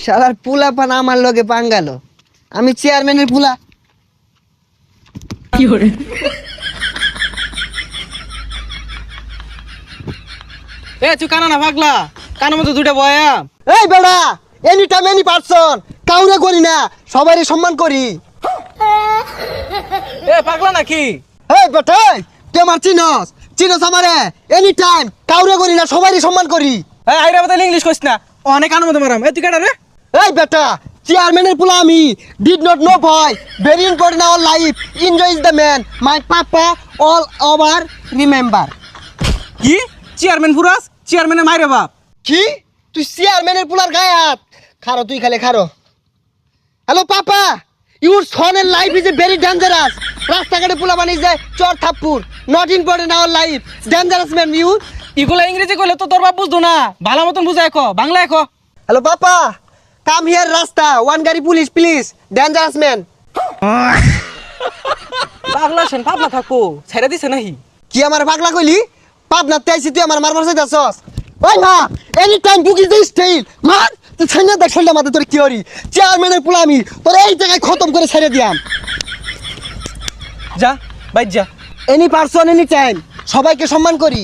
শালার পুলা পান আমার লগে পাঙ্গালো। আমি চেয়ারম্যানের পুলা। কি করে? এ তুই কানা না পাগলা, কানের মতো দুইটা বয়া। এই বেড়া, এনি টাইম এনি পারসন, কাউরে করি না, সবারই সম্মান করি। এ পাগলা নাকি? এই বেটা, তুই আমার চিনস চিনস আমারে? এনি টাইম কাউরে করি না, সবারই সম্মান করি। এ আইরা বদলে ইংলিশ কইস না, অনেক কানের মতো মারাম। এ তুই কাটা রে? এই বেটা, চেয়ারম্যানের পুলা আমি। ডিড নট নো ভয়, very important our life, enjoy is the man, my papa all over remember. কি চেয়ারম্যান ফুরাস? চেয়ারম্যানের মাইরে বাপ। কি তুই চেয়ারম্যানের পুলার গায়ে হাত? খারো তুই খালে খারো। হ্যালো পাপা, ইউর সনের life is a very dangerous. রাস্তাঘাটে পুলা বানিয়ে যায় চর থাপ্পুর, not important our life, dangerous man you. ইগুলা ইংরেজি কইলে তো তোর বাপ বুঝতো না, ভালো মতন বুঝায় কো, বাংলায় কো। হ্যালো পাপা, কাম হিয়ার রাস্তা, ওয়ান গাড়ি পুলিশ প্লিজ, ডেঞ্জারাস ম্যান। পাগলা সেন পাগলা থাকো, ছেড়ে দিছে নাহি? কি আমার পাগলা কইলি? পাবনাতে আইছি তুই আমার মারবার চাইতাছস? ওই মা, any time book is the style. মার তুই ছাইনা দেখ ঠান্ডা মাথা তোর কি হরি। চেয়ারম্যানের পুলা আমি তোর এই জায়গায় খতম করে ছেড়ে দিয়াম। যা বাইর যা। এনি পারসন এনি টাইম, সবাইকে সম্মান করি।